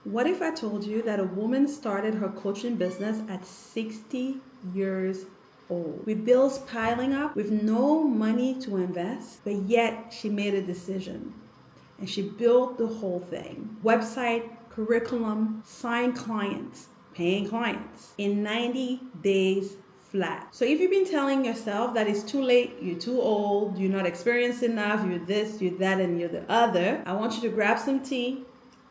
What if I told you that a woman started her coaching business at 60 years old, with bills piling up, with no money to invest, but yet she made a decision and she built the whole thing: website, curriculum, signed clients, paying clients in 90 days flat. So if you've been telling yourself that it's too late, you're too old, you're not experienced enough, you're this, you're that, and you're the other, I want you to grab some tea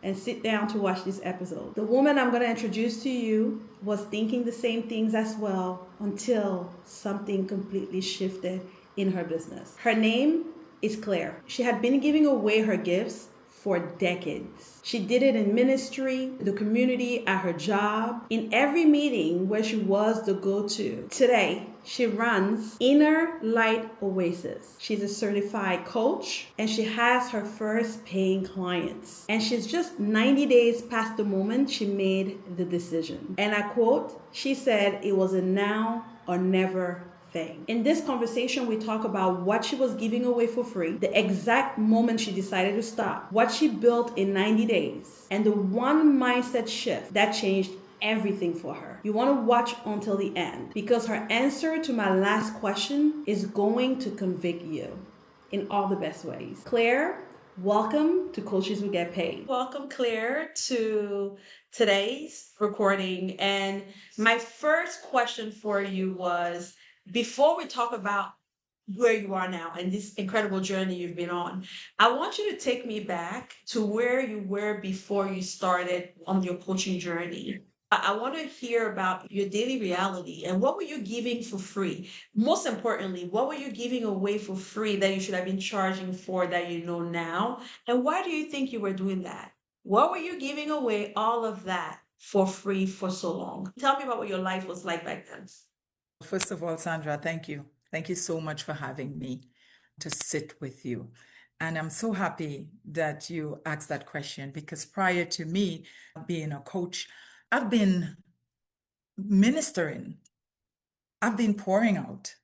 and sit down to watch this episode. The woman I'm going to introduce to you was thinking the same things as well until something completely shifted in her business. Her name is Claire. She had been giving away her gifts for decades. She did it in ministry, the community, at her job, in every meeting where she was the go-to. Today, she runs Inner Light Oasis. She's a certified coach and she has her first paying clients. And she's just 90 days past the moment she made the decision. And I quote, she said it was a now or never thing. In this conversation, we talk about what she was giving away for free, the exact moment she decided to stop, what she built in 90 days, and the one mindset shift that changed everything for her. You want to watch until the end because her answer to my last question is going to convict you in all the best ways. Claire, welcome to Coaches Who Get Paid. Welcome, Claire, to today's recording. And my first question for you was, before we talk about where you are now and this incredible journey you've been on, I want you to take me back to where you were before you started on your coaching journey. I want to hear about your daily reality and what were you giving for free? Most importantly, what were you giving away for free that you should have been charging for that you know now? And why do you think you were doing that? What were you giving away all of that for free for so long? Tell me about what your life was like back then. First of all, Sandra, thank you. Thank you so much for having me to sit with you. And I'm so happy that you asked that question because prior to me being a coach, I've been ministering, I've been pouring out,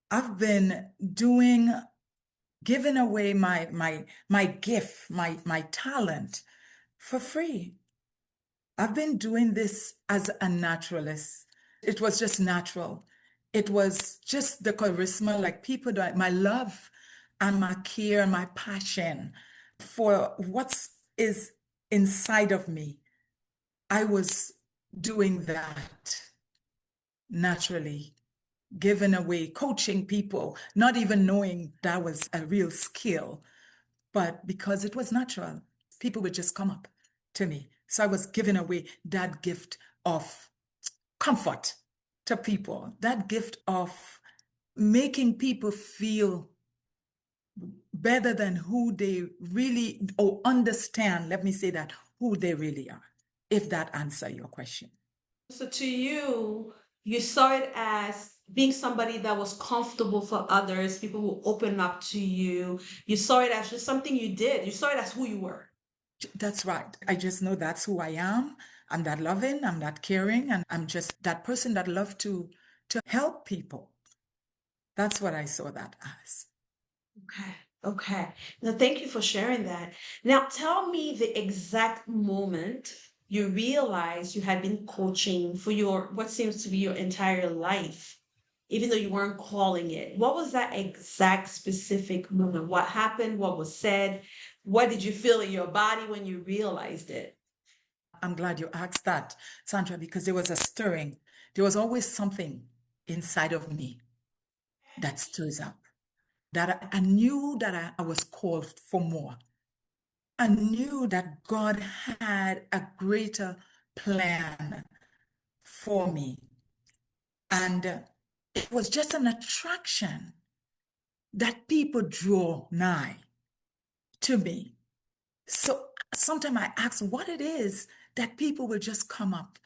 I've been giving away my gift, my talent for free. I've been doing this as a naturalist. It was just natural. It was just the charisma, like people that my love and my care and my passion for what is inside of me. I was doing that naturally, giving away, coaching people, not even knowing that was a real skill, but because it was natural, people would just come up to me. So I was giving away that gift of comfort to people, that gift of making people feel better than who they really, or understand, let me say that, who they really are, if that answer your question. So to you, you saw it as being somebody that was comfortable for others, people who open up to you. You saw it as just something you did. You saw it as who you were. That's right. I just know that's who I am. I'm that loving, I'm that caring, and I'm just that person that love to help people. That's what I saw that as. Okay. Okay. Now, thank you for sharing that. Now, tell me the exact moment you realized you had been coaching for your what seems to be your entire life, even though you weren't calling it. What was that exact specific moment? What happened? What was said? What did you feel in your body when you realized it? I'm glad you asked that, Sandra, because there was a stirring. There was always something inside of me that stirs up, that I knew that I was called for more. I knew that God had a greater plan for me. And it was just an attraction that people draw nigh to me. So sometimes I ask what it is that people will just come up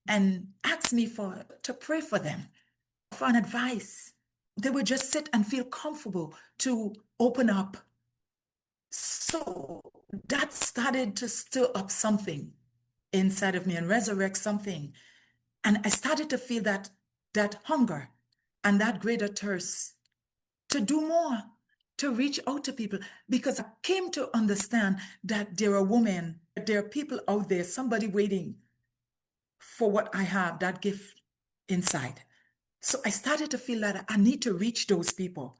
and ask me to pray for them, for an advice. They would just sit and feel comfortable to open up. So that started to stir up something inside of me and resurrect something. And I started to feel that hunger and that greater thirst to do more, to reach out to people, because I came to understand that there are women there are people out there, somebody waiting for what I have, that gift inside. So I started to feel that I need to reach those people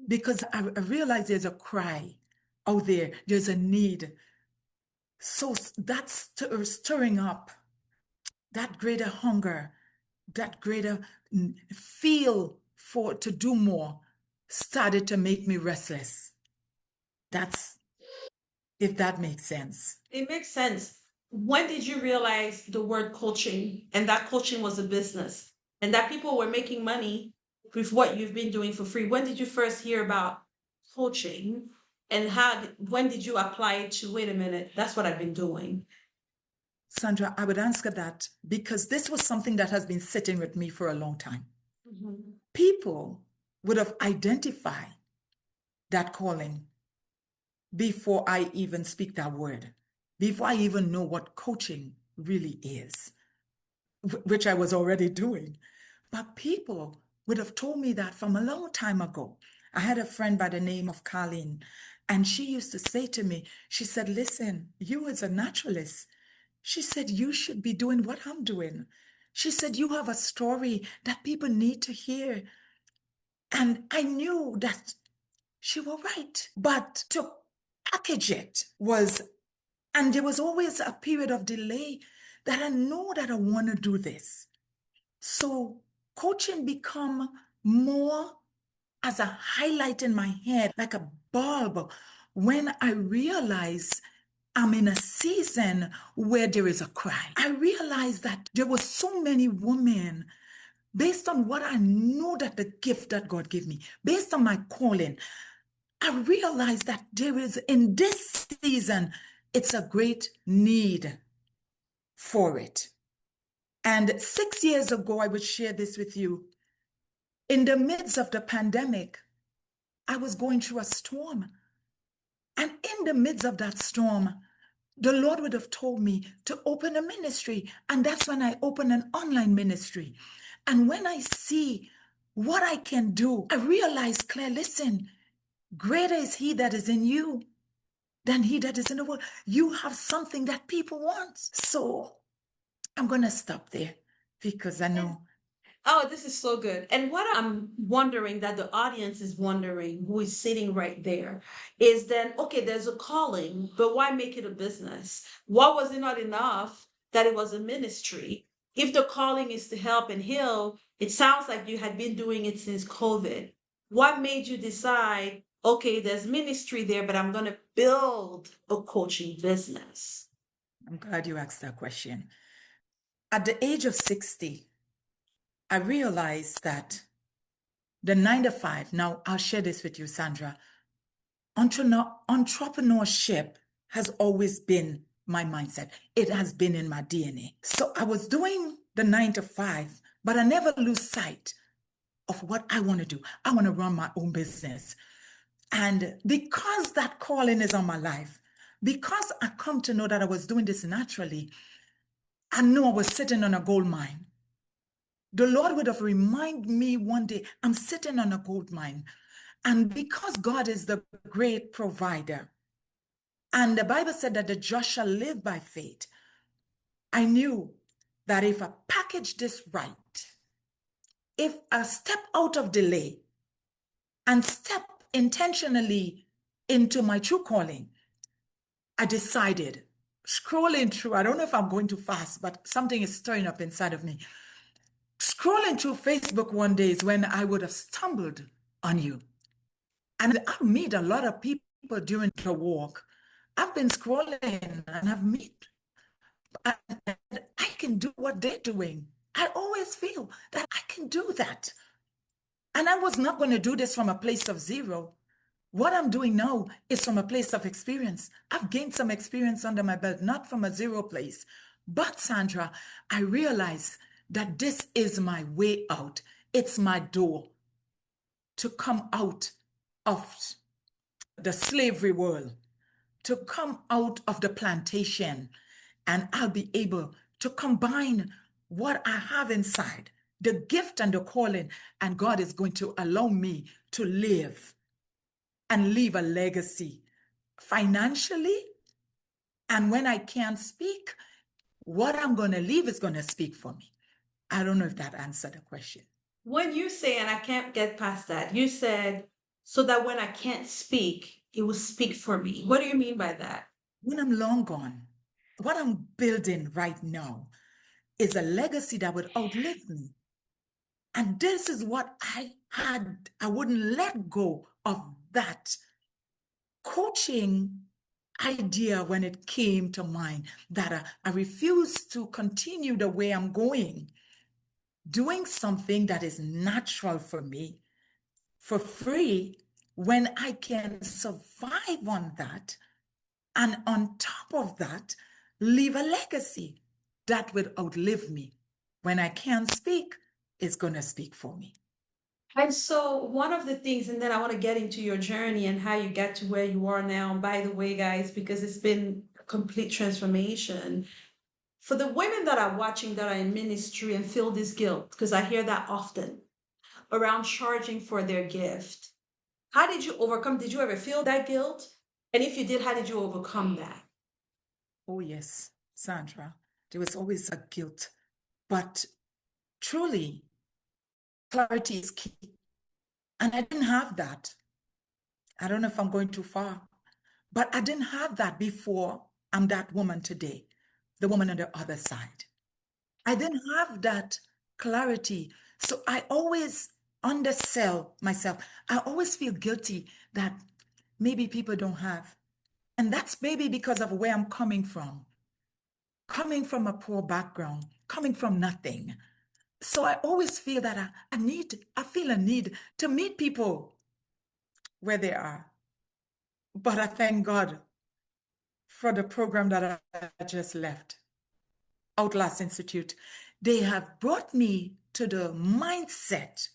because I realized there's a cry out there, there's a need. So that's stirring up that greater hunger, that greater feel for to do more started to make me restless. That's if that makes sense. It makes sense. When did you realize the word coaching and that coaching was a business and that people were making money with what you've been doing for free? When did you first hear about coaching and when did you apply it to, wait a minute, that's what I've been doing? Sandra, I would answer that because this was something that has been sitting with me for a long time. Mhm. People would have identified that calling before I even speak that word, before I even know what coaching really is, which I was already doing. But people would have told me that from a long time ago. I had a friend by the name of Colleen, and she used to say to me, she said, listen, you as a naturalist, she said, you should be doing what I'm doing. She said, you have a story that people need to hear. And I knew that she was right. But to package it was, and there was always a period of delay that I know that I want to do this. So coaching become more as a highlight in my head, like a bulb, when I realize I'm in a season where there is a cry. I realized that there were so many women based on what I know that the gift that God gave me, based on my calling, I realized that there is in this season, it's a great need for it. And 6 years ago, I would share this with you. In the midst of the pandemic, I was going through a storm. And in the midst of that storm, the Lord would have told me to open a ministry. And that's when I opened an online ministry. And when I see what I can do, I realize, Claire, listen, greater is he that is in you than he that is in the world. You have something that people want. So I'm going to stop there because I know. Oh, this is so good. And what I'm wondering that the audience is wondering, who is sitting right there, is then, okay, there's a calling, but why make it a business? Why was it not enough that it was a ministry? If the calling is to help and heal, it sounds like you had been doing it since COVID. What made you decide, okay, there's ministry there, but I'm going to build a coaching business? I'm glad you asked that question. At the age of 60, I realized that the 9 to 5, now I'll share this with you, Sandra. Entrepreneurship has always been my mindset. It has been in my DNA. So I was doing the 9 to 5, but I never lose sight of what I want to do. I want to run my own business. And because that calling is on my life, because I come to know that I was doing this naturally, I knew I was sitting on a gold mine. The Lord would have reminded me one day, I'm sitting on a gold mine. And because God is the great provider, and the Bible said that the just shall live by faith, I knew that if I package this right, if I step out of delay and step intentionally into my true calling, I decided, scrolling through, I don't know if I'm going too fast, but something is stirring up inside of me. Scrolling through Facebook one day is when I would have stumbled on you. And I've met a lot of people during the walk. I've been scrolling and I've met, and I can do what they're doing. I always feel that I can do that. And I was not going to do this from a place of zero. What I'm doing now is from a place of experience. I've gained some experience under my belt, not from a zero place. But Sandra, I realize that this is my way out. It's my door to come out of the slavery world, to come out of the plantation, and I'll be able to combine what I have inside, the gift and the calling, and God is going to allow me to live and leave a legacy financially And when I can't speak, what I'm going to leave is going to speak for me. I don't know if that answered the question. When you say, and I can't get past that, you said, so that when I can't speak, it will speak for me. What do you mean by that? When I'm long gone, what I'm building right now is a legacy that would outlive me. And this is what I had. I wouldn't let go of that coaching idea when it came to mind that I refuse to continue the way I'm going, doing something that is natural for me for free when I can survive on that. And on top of that, leave a legacy that would outlive me. When I can't speak, it's going to speak for me. And so, one of the things, and then I want to get into your journey and how you got to where you are now. And by the way, guys, because it's been a complete transformation. For the women that are watching that are in ministry and feel this guilt, because I hear that often around charging for their gift. How did you overcome? Did you ever feel that guilt? And if you did, how did you overcome that? Oh, yes, Sandra, there was always a guilt. But truly, clarity is key. And I didn't have that. I don't know if I'm going too far, but I didn't have that before I'm that woman today, the woman on the other side. I didn't have that clarity. So I always undersell myself. I always feel guilty that maybe people don't have. And that's maybe because of where I'm coming from a poor background, coming from nothing. So I always feel that I feel a need to meet people where they are. But I thank God for the program that I just left, Outlast Institute. They have brought me to the mindset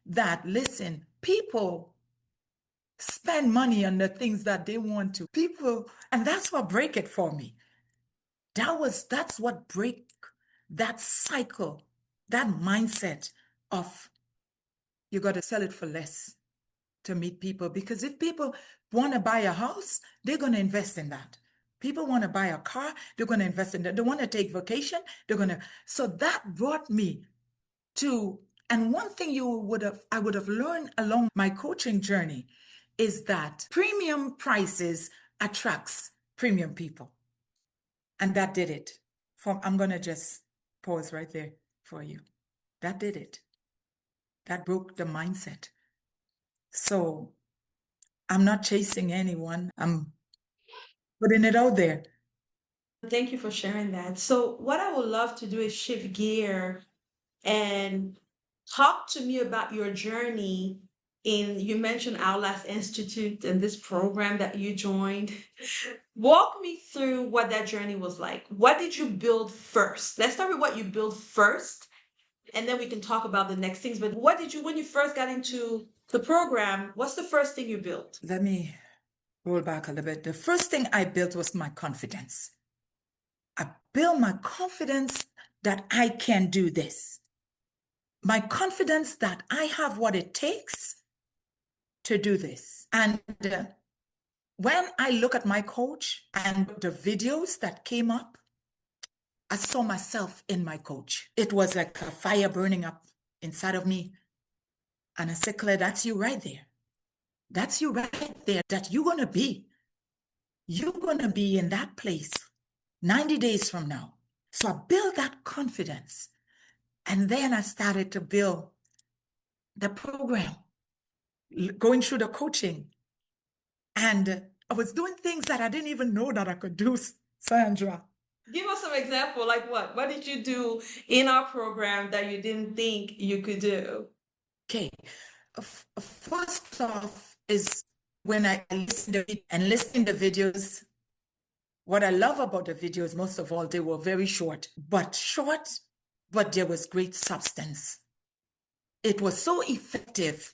that, listen, people spend money on the things that they want to. People, and that's what break it for me. That's what break that cycle, that mindset of you got to sell it for less to meet people. Because if people want to buy a house, they're going to invest in that. People want to buy a car, they're going to invest in that. They want to take vacation, they're going to. So that brought me to, and one thing I would have learned along my coaching journey is that premium prices attracts premium people. And that did it. I'm going to just pause right there for you. That did it. That broke the mindset. So I'm not chasing anyone. I'm putting it out there. Thank you for sharing that. So, what I would love to do is shift gear and talk to me about your journey in, you mentioned Outlast Institute and this program that you joined. Walk me through what that journey was like. What did you build first? Let's start with what you built first, and then we can talk about the next things. But what did you, when you first got into the program, what's the first thing you built? Let me roll back a little bit. The first thing I built was my confidence. I built my confidence that I can do this. My confidence that I have what it takes to do this. And when I look at my coach and the videos that came up, I saw myself in my coach. It was like a fire burning up inside of me. And I said, Claire, that's you right there. That's you right there that you're going to be. You're going to be in that place 90 days from now. So I built that confidence. And then I started to build the program, going through the coaching. And I was doing things that I didn't even know that I could do, Sandra. Give us some example, like what? What did you do in our program that you didn't think you could do? Okay. First off is when I listen to videos. What I love about the videos, most of all, they were very short, but there was great substance. It was so effective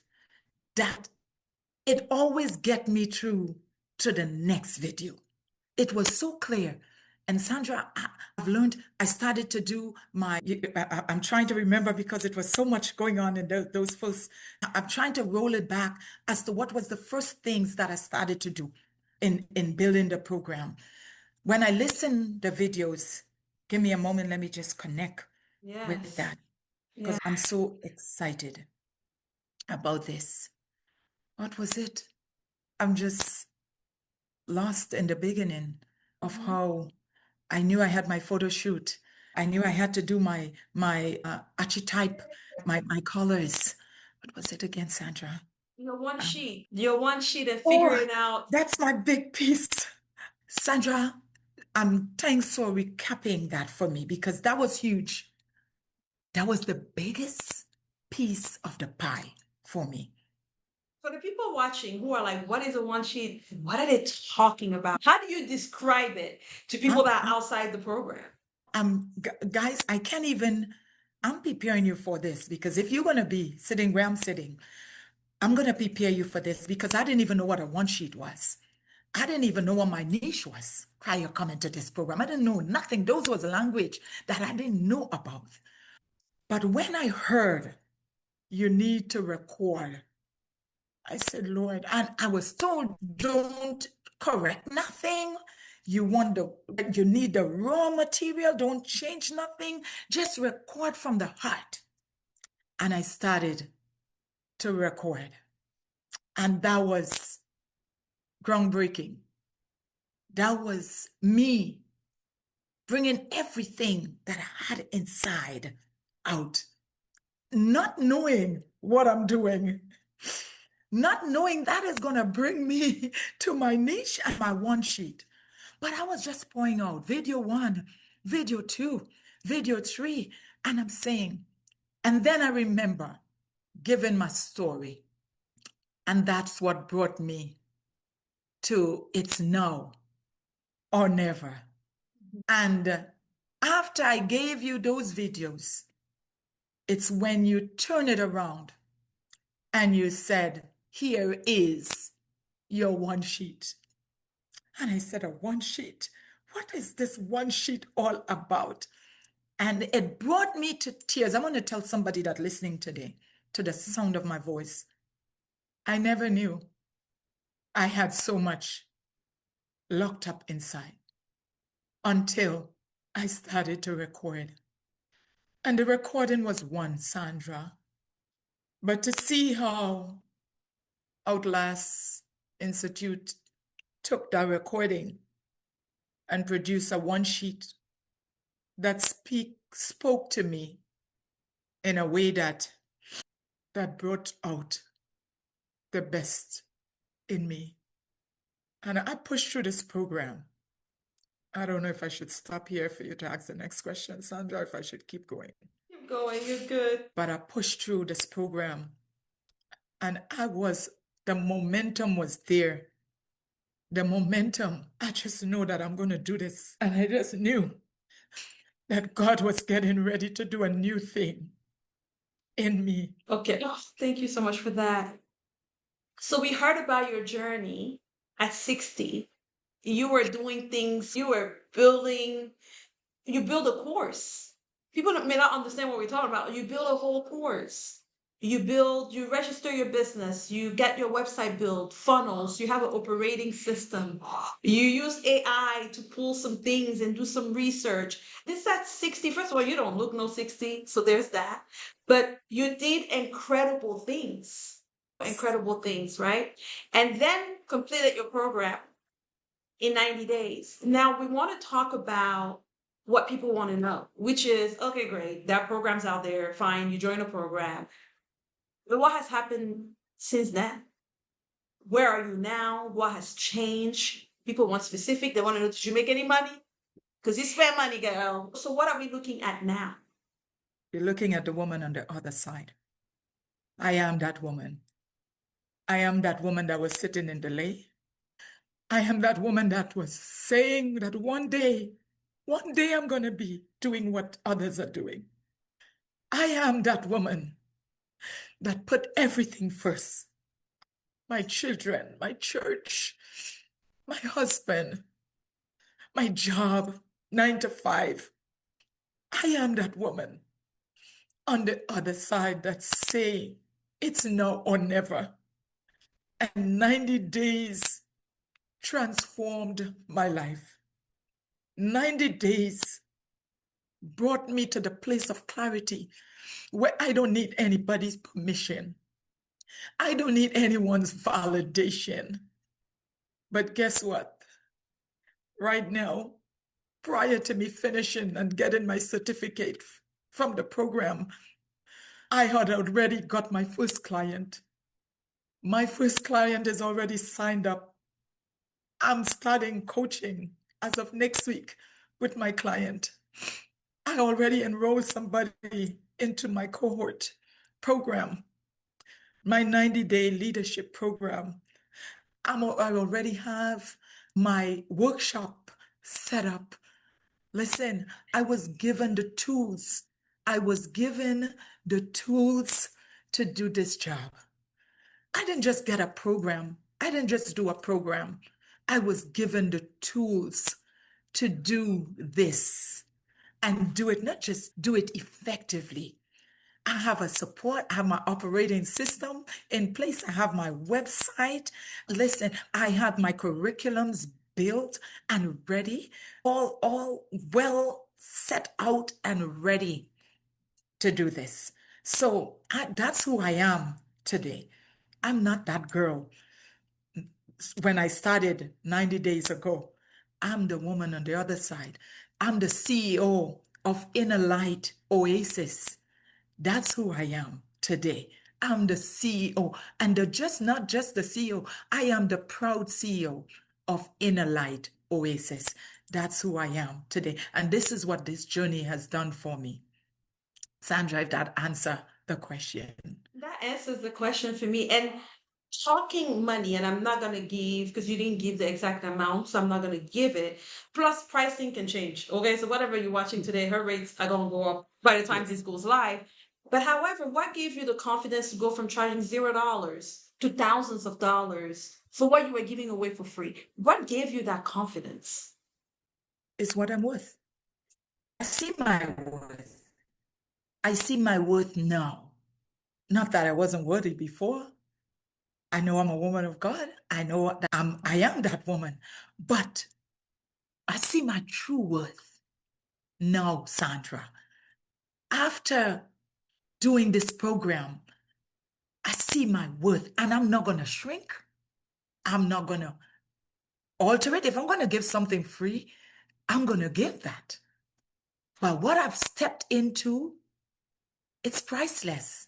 that it always get me through to the next video. It was so clear. And Sandra, I've learned, I started to do I'm trying to remember because it was so much going on in those first, I'm trying to roll it back as to what was the first things that I started to do in building the program. When I listen the videos, give me a moment, let me just connect with Yes. that because Yeah. I'm so excited about this. What was it? I'm just lost in the beginning of Mhm. how I knew I had my photo shoot. I knew I had to do my archetype, my colors. What was it again, Sandra? Um, Your one sheet and oh, figuring out. that's my big piece. Sandra, thanks for recapping that for me because that was huge. That was the biggest piece of the pie for me. For the people watching who are like, what is a one sheet? What are they talking about? How do you describe it to people I'm, that are outside the program? guys, I'm preparing you for this because if you're going to be sitting where I'm sitting, I'm going to prepare you for this because I didn't even know what a one sheet was. I didn't even know what my niche was prior coming to this program. I didn't know nothing. Those was a language that I didn't know about. But when I heard you need to record, I said, Lord, and I was told, don't correct nothing. You need the raw material, don't change nothing, just record from the heart. And I started to record. And that was groundbreaking. That was me bringing everything that I had inside out, not knowing what I'm doing, not knowing that is going to bring me to my niche and my one sheet. But I was just pouring out video one, video two, video three, and I'm saying, and then I remember giving my story, and that's what brought me to it's now or never. And after I gave you those videos, it's when you turn it around and you said, here is your one sheet. And I said, a one sheet? What is this one sheet all about? And it brought me to tears. I want to tell somebody that listening today, to the sound of my voice, I never knew I had so much locked up inside until I started to record. And the recording was one, Sandra. But to see how Outlast Institute took that recording and produced a one sheet that spoke to me in a way that brought out the best in me. And I pushed through this program. I don't know if I should stop here for you to ask the next question, Sandra, if I should keep going. Keep going, you're good. But I pushed through this program and the momentum was there. The momentum, I just know that I'm going to do this. And I just knew that God was getting ready to do a new thing in me. Okay. Oh, thank you so much for that. So we heard about your journey at 60. You were doing things, you were building, you build a course. People may not understand what we're talking about. You build a whole course. You register your business, you get your website built, funnels, you have an operating system. You use AI to pull some things and do some research. This at 60. First of all, you don't look no 60, so there's that. But you did incredible things, right? And then completed your program in 90 days. Now we want to talk about what people want to know, which is okay, great. That program's out there. Fine. You join a program. But what has happened since then? Where are you now? What has changed? People want specific. They want to know, did you make any money? Because you spend money, girl. So what are we looking at now? You're looking at the woman on the other side. I am that woman. I am that woman that was sitting in the lake. I am that woman that was saying that one day I'm going to be doing what others are doing. I am that woman that put everything first. My children, my church, my husband, my job, 9 to 5. I am that woman on the other side that say it's now or never. And 90 days transformed my life. 90 days brought me to the place of clarity where I don't need anybody's permission. I don't need anyone's validation. But guess what? Right now, prior to me finishing and getting my certificate from the program, I had already got my first client. My first client is already signed up. I'm starting coaching as of next week with my client. I already enrolled somebody into my cohort program, my 90-day leadership program. I already have my workshop set up. Listen, I was given the tools. I was given the tools to do this job. I didn't just get a program. I didn't just do a program. I was given the tools to do this and do it, not just do it effectively. I have a support, I have my operating system in place, I have my website. Listen, I have my curriculums built and ready, all well set out and ready to do this. So that's who I am today. I'm not that girl when I started 90 days ago. I'm the woman on the other side. I'm the CEO of Inner Light Oasis. That's who I am today. I'm the CEO, and just not just the CEO, I am the proud CEO of Inner Light Oasis. That's who I am today. And this is what this journey has done for me. Sandra, if that answer the question. That answers the question for me. And talking money, and I'm not going to give because you didn't give the exact amount, so I'm not going to give it. Plus, pricing can change. Okay, so whatever you're watching today, her rates are going to go up by the time this Yes. goes live. But however, what gave you the confidence to go from charging $0 to thousands of dollars for what you were giving away for free? What gave you that confidence? It's what I'm worth. I see my worth. I see my worth now. Not that I wasn't worthy before. I know I'm a woman of God. I know that I am that woman. But I see my true worth now, Sandra. After doing this program, I see my worth and I'm not going to shrink. I'm not going to alter it. If I'm going to give something free, I'm going to give that. But what I've stepped into, it's priceless.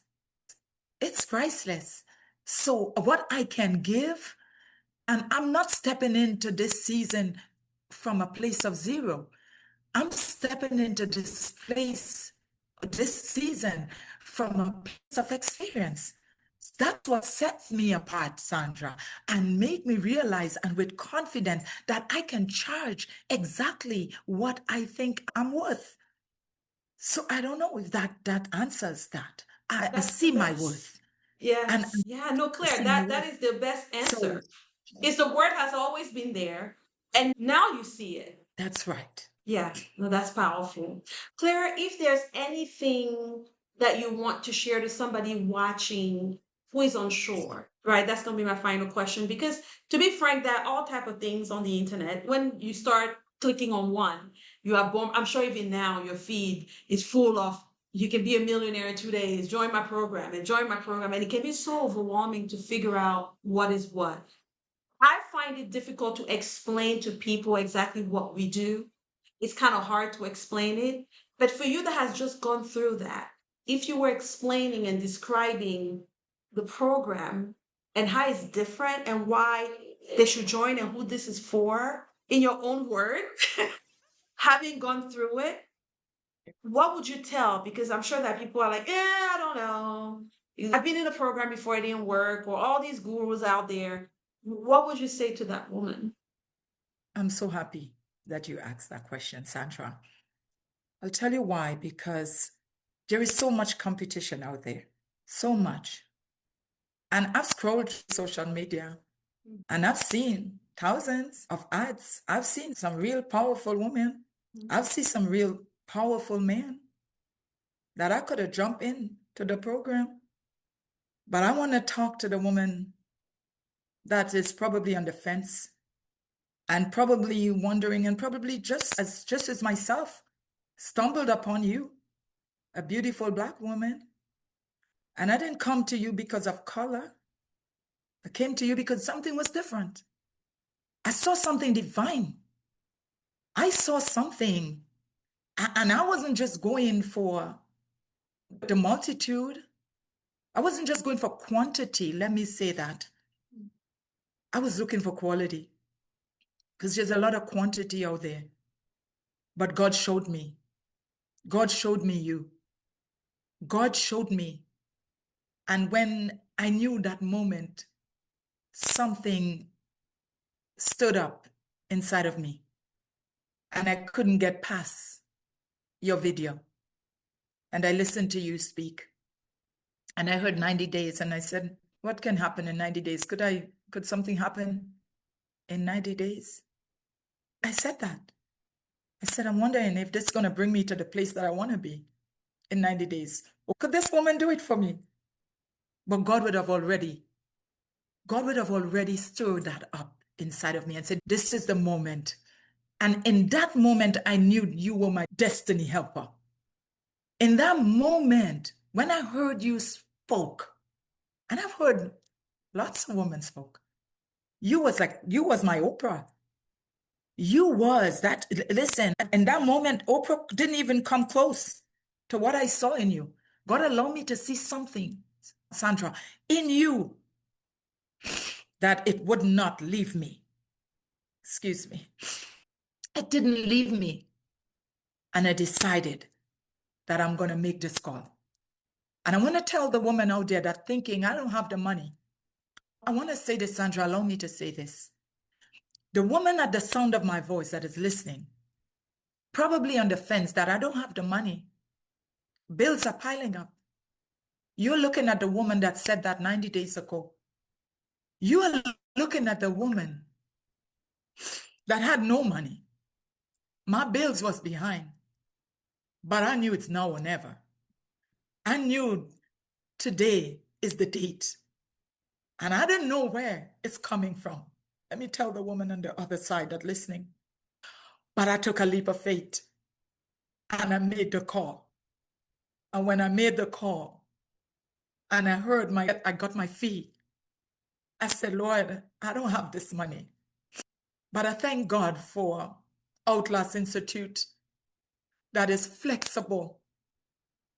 It's priceless. So what I can give, and I'm not stepping into this season from a place of zero. I'm stepping into this place, this season, from a place of experience. That's what sets me apart, Sandra, and make me realize and with confidence that I can charge exactly what I think I'm worth. So I don't know if that answers that. I That's the see my best. worth and Yes. Yeah, no, I Claire, see my that worth. is the best So answer. Is the word has always been there, and now you see it. that's right. Yeah, no, that's powerful. Clara, if there's anything that you want to share to somebody watching who is unsure, right? That's gonna be my final question. Because to be frank, there are all type of things on the internet. When you start clicking on one, you are born. I'm sure even now your feed is full of you can be a millionaire in 2 days, join my program and join my program. And it can be so overwhelming to figure out what is what. I find it difficult to explain to people exactly what we do. It's kind of hard to explain it. But for you that has just gone through that, if you were explaining and describing the program and how it's different and why they should join and who this is for in your own word, having gone through it, what would you tell? Because I'm sure that people are like, I don't know. I've been in a program before it didn't work, or all these gurus out there. What would you say to that woman? I'm so happy that you asked that question, Sandra. I'll tell you why, because there is so much competition out there, so much. And I've scrolled through social media and I've seen thousands of ads. I've seen some real powerful women. I've seen some real powerful men that I could have jumped in to the program. But I want to talk to the woman that is probably on the fence. and probably wondering, and probably just as myself, stumbled upon you, a beautiful Black woman. And I didn't come to you because of color. I came to you because something was different. I saw something divine. I saw something. And I wasn't just going for the multitude. I wasn't just going for quantity. Let me say that. I was looking for quality because there's a lot of quantity out there. But God showed me. God showed me you. God showed me. And when I knew that moment, something stood up inside of me. And I couldn't get past your video. And I listened to you speak. And I heard 90 days. And I said, what can happen in 90 days? Could something happen in 90 days? I said that. I said, I'm wondering if this is going to bring me to the place that I want to be in 90 days. Or could this woman do it for me? But God would have already stirred that up inside of me and said, this is the moment. And in that moment, I knew you were my destiny helper. In that moment, when I heard you spoke, and I've heard lots of women spoke, you was my Oprah. You was that, listen, in that moment, Oprah didn't even come close to what I saw in you. God allowed me to see something, Sandra, in you that it would not leave me. Excuse me. It didn't leave me. And I decided that I'm going to make this call. And I want to tell the woman out there that thinking I don't have the money. I want to say this, Sandra, allow me to say this. The woman at the sound of my voice that is listening, probably on the fence that I don't have the money. Bills are piling up. You're looking at the woman that said that 90 days ago. You are looking at the woman that had no money. My bills was behind, but I knew it's now or never. I knew today is the date, and I didn't know where it's coming from. Let me tell the woman on the other side that listening. But I took a leap of faith, and I made the call. And when I made the call, and I got my fee, I said, Lord, I don't have this money. But I thank God for Outlast Institute that is flexible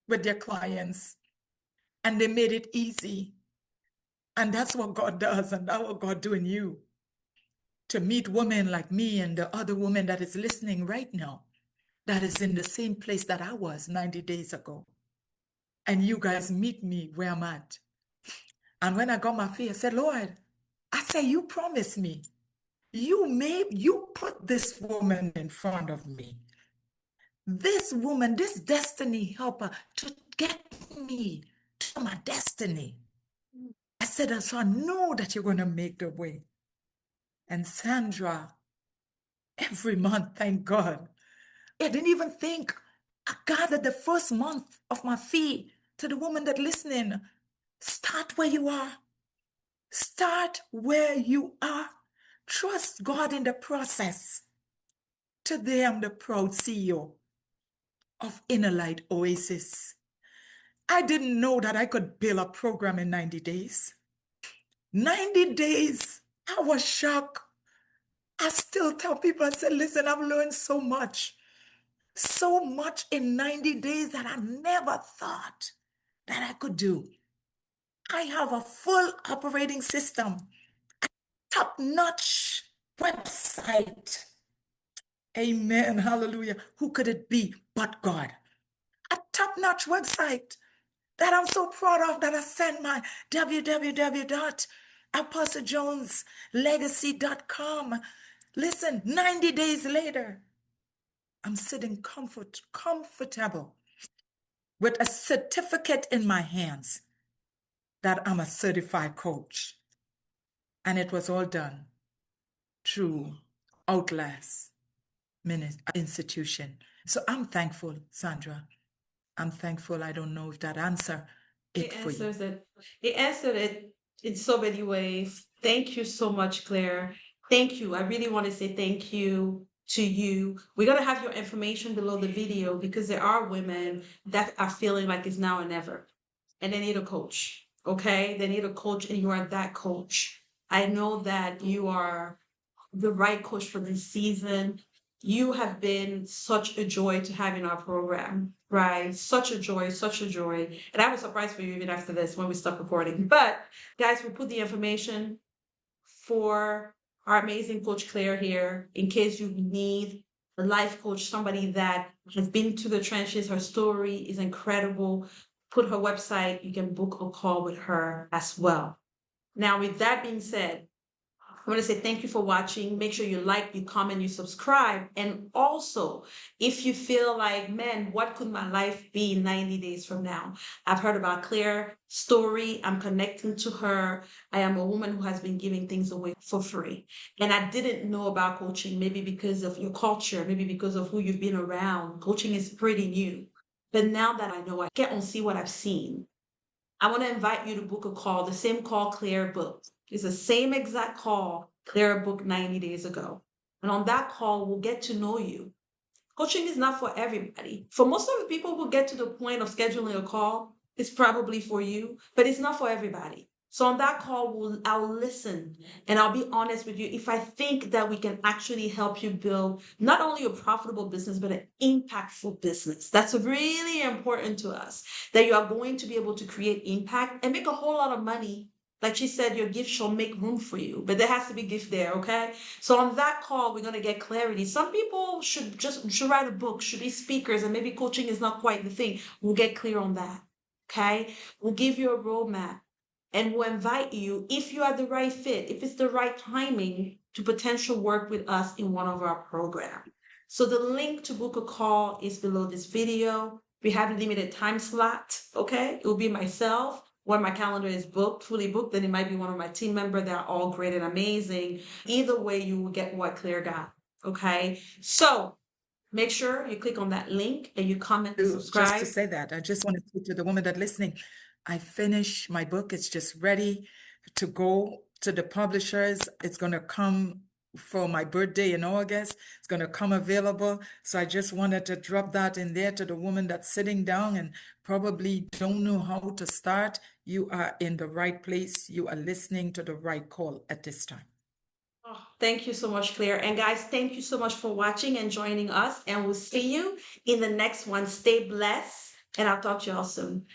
with their clients, and they made it easy. And that's what God does, and that's what God doing you. To meet women like me and the other woman that is listening right now, that is in the same place that I was 90 days ago. And you guys meet me where I'm at. And when I got my fee, I said, Lord, I said, you promised me. You put this woman in front of me. This woman, this destiny helper to get me to my destiny. I said, so I know that you're going to make the way. And Sandra, every month, thank God. I didn't even think. I gathered the first month of my fee to the woman that listening. Start where you are. Start where you are. Trust God in the process. Today, I'm the proud CEO of Inner Light Oasis. I didn't know that I could build a program in 90 days. 90 days. I was shocked. I still tell people, I said, listen, I've learned so much in 90 days that I never thought that I could do. I have a full operating system, top-notch website. Amen. Hallelujah. Who could it be but God? A top-notch website that I'm so proud of, that I sent my www.apostlejoneslegacy.com. Listen, 90 days later, I'm sitting comfortable with a certificate in my hands that I'm a certified coach. And it was all done through Outlast Institution. So I'm thankful, Sandra. I'm thankful. I don't know if that answer It it for you. answers it. It answered it in so many ways. Thank you so much, Claire. Thank you. I really want to say thank you to you. We're going to have your information below the video because there are women that are feeling like it's now or never and they need a coach. Okay. They need a coach and you are that coach. I know that you are the right coach for this season. You have been such a joy to have in our program, right? Such a joy, such a joy. And I have a surprise for you even after this when we stop recording. But guys, we'll put the information for our amazing coach Claire here in case you need a life coach, somebody that has been to the trenches. Her story is incredible. Put her website, you can book a call with her as well. Now, with that being said, I want to say thank you for watching. Make sure you like, you comment, you subscribe. And also, if you feel like, man, what could my life be 90 days from now? I've heard about Claire's story. I'm connecting to her. I am a woman who has been giving things away for free. And I didn't know about coaching, maybe because of your culture, maybe because of who you've been around. Coaching is pretty new. But now that I know, I can't unsee what I've seen. I want to invite you to book a call, the same call Claire booked. It's the same exact call Claire booked 90 days ago. And on that call, we'll get to know you. Coaching is not for everybody. For most of the people who get to the point of scheduling a call, it's probably for you, but it's not for everybody. So on that call, I'll listen and I'll be honest with you. If I think that we can actually help you build not only a profitable business, but an impactful business, that's really important to us, that you are going to be able to create impact and make a whole lot of money. Like she said, your gift shall make room for you, but there has to be gift there, okay? So on that call, we're gonna get clarity. Some people should write a book, should be speakers, and maybe coaching is not quite the thing. We'll get clear on that. Okay. We'll give you a roadmap and we'll invite you if you are the right fit, if it's the right timing to potential work with us in one of our programs. So the link to book a call is below this video. We have a limited time slot. Okay. It will be myself. When my calendar is booked, fully booked, then it might be one of my team members. They're all great and amazing. Either way, you will get what Claire got. Okay. So make sure you click on that link and you comment and Just to subscribe. say that, I just want to say to the woman that listening, I finished my book. It's just ready to go to the publishers. It's going to come for my birthday in August. It's going to come available. So I just wanted to drop that in there to the woman that's sitting down and probably don't know how to start. You are in the right place. You are listening to the right call at this time. Oh, thank you so much, Claire. And guys, thank you so much for watching and joining us. And we'll see you in the next one. Stay blessed, and I'll talk to y'all soon.